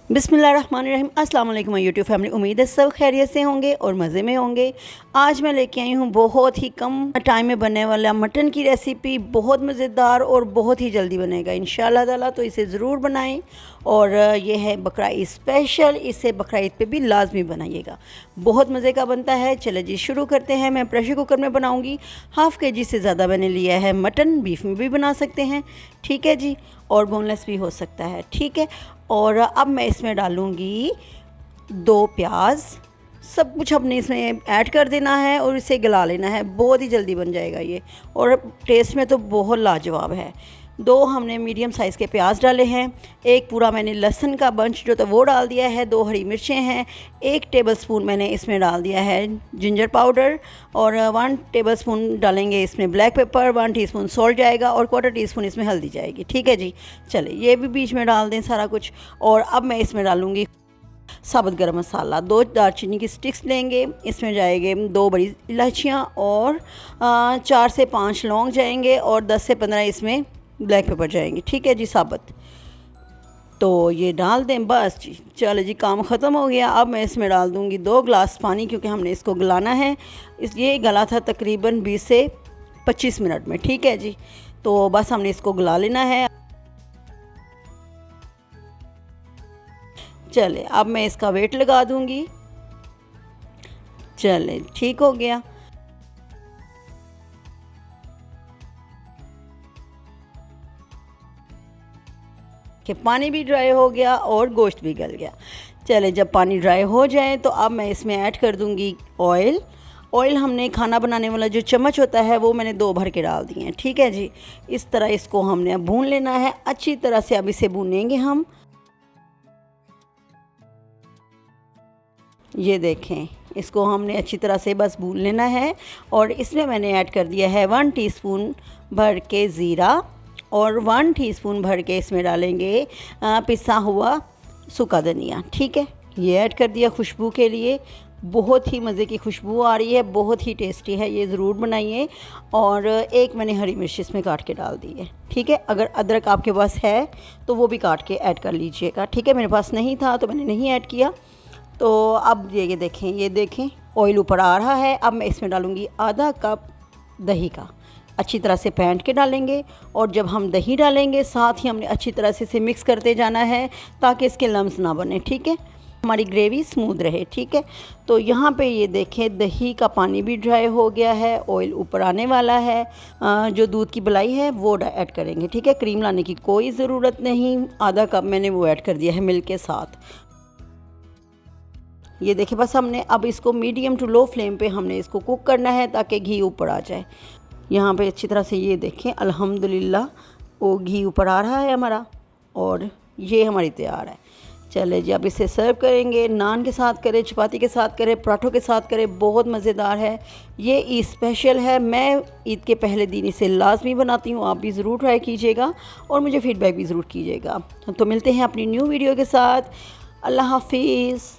बिस्मिल्लाहिर्रहमानिर्रहीम। अस्सलाम वालेकुम माय यूट्यूब फैमिली। उम्मीद है सब खैरियत से होंगे और मज़े में होंगे। आज मैं लेके आई हूँ बहुत ही कम टाइम में बनने वाला मटन की रेसिपी। बहुत मज़ेदार और बहुत ही जल्दी बनेगा इंशाल्लाह ताला, तो इसे ज़रूर बनाएं। और ये है बकरा ईद स्पेशल, इसे बकरा ईद पे भी लाजमी बनाइएगा, बहुत मज़े का बनता है। चले जी शुरू करते हैं। मैं प्रेशर कुकर में बनाऊँगी। हाफ़ के जी से ज़्यादा मैंने लिया है मटन। बीफ में भी बना सकते हैं, ठीक है जी, और बोनलेस भी हो सकता है, ठीक है। और अब मैं इसमें डालूँगी 2 प्याज। सब कुछ अपने इसमें ऐड कर देना है और इसे गला लेना है। बहुत ही जल्दी बन जाएगा ये, और टेस्ट में तो बहुत लाजवाब है। 2 हमने मीडियम साइज़ के प्याज डाले हैं। 1 पूरा मैंने लहसुन का बंच जो था वो डाल दिया है। 2 हरी मिर्चें हैं। 1 टेबलस्पून मैंने इसमें डाल दिया है जिंजर पाउडर, और 1 टेबलस्पून डालेंगे इसमें ब्लैक पेपर। 1 टीस्पून सॉल्ट जाएगा और 1/4 टीस्पून इसमें हल्दी जाएगी, ठीक है जी। चले ये भी बीच में डाल दें सारा कुछ। और अब मैं इसमें डालूँगी साबुत गरम मसाला। 2 दालचीनी की स्टिक्स लेंगे, इसमें जाएंगे 2 बड़ी इलायचियाँ और 4 से 5 लौंग जाएंगे, और 10 से 15 इसमें ब्लैक पेपर जाएंगे, ठीक है जी, साबुत। तो ये डाल दें, बस जी। चलो जी काम ख़त्म हो गया। अब मैं इसमें डाल दूँगी 2 गिलास पानी, क्योंकि हमने इसको गलाना है। ये गला था तकरीबन 20 से 25 मिनट में, ठीक है जी। तो बस हमने इसको गला लेना है। चले अब मैं इसका वेट लगा दूँगी। चले ठीक हो गया। कि पानी भी ड्राई हो गया और गोश्त भी गल गया। चले जब पानी ड्राई हो जाए तो अब मैं इसमें ऐड कर दूंगी ऑयल। ऑयल हमने खाना बनाने वाला जो चम्मच होता है वो मैंने 2 भर के डाल दिए हैं, ठीक है जी। इस तरह इसको हमने अब भून लेना है अच्छी तरह से। अब इसे भूनेंगे हम। ये देखें, इसको हमने अच्छी तरह से बस भून लेना है। और इसमें मैंने ऐड कर दिया है 1 टीस्पून भर के ज़ीरा, और 1 टीस्पून भर के इसमें डालेंगे पिसा हुआ सूखा धनिया, ठीक है। ये ऐड कर दिया खुशबू के लिए। बहुत ही मज़े की खुशबू आ रही है, बहुत ही टेस्टी है, ये ज़रूर बनाइए। और 1 मैंने हरी मिर्च इसमें काट के डाल दी है, ठीक है। अगर अदरक आपके पास है तो वो भी काट के ऐड कर लीजिएगा, ठीक है। मेरे पास नहीं था तो मैंने नहीं ऐड किया। तो अब ये देखें, ये देखें ऑयल ऊपर आ रहा है। अब मैं इसमें डालूँगी आधा कप दही का। अच्छी तरह से फेंट के डालेंगे, और जब हम दही डालेंगे साथ ही हमने अच्छी तरह से इसे मिक्स करते जाना है ताकि इसके लम्स ना बने, ठीक है, हमारी ग्रेवी स्मूथ रहे, ठीक है। तो यहाँ पे ये देखें दही का पानी भी ड्राई हो गया है, ऑयल ऊपर आने वाला है। जो दूध की मलाई है वो ऐड करेंगे, ठीक है। क्रीम लाने की कोई ज़रूरत नहीं। आधा कप मैंने वो ऐड कर दिया है मिल्क के साथ। ये देखिए बस हमने अब इसको मीडियम टू लो फ्लेम पे हमने इसको कुक करना है ताकि घी ऊपर आ जाए। यहाँ पे अच्छी तरह से ये देखें अल्हम्दुलिल्लाह वो घी ऊपर आ रहा है हमारा, और ये हमारी तैयार है। चले जी अब इसे सर्व करेंगे। नान के साथ करें, चपाती के साथ करें, पराठों के साथ करें, बहुत मज़ेदार है। ये ईद स्पेशल है। मैं ईद के पहले दिन इसे लाजमी बनाती हूँ, आप भी ज़रूर ट्राई कीजिएगा और मुझे फ़ीडबैक भी ज़रूर कीजिएगा। तो मिलते हैं अपनी न्यू वीडियो के साथ। अल्लाह हाफिज़।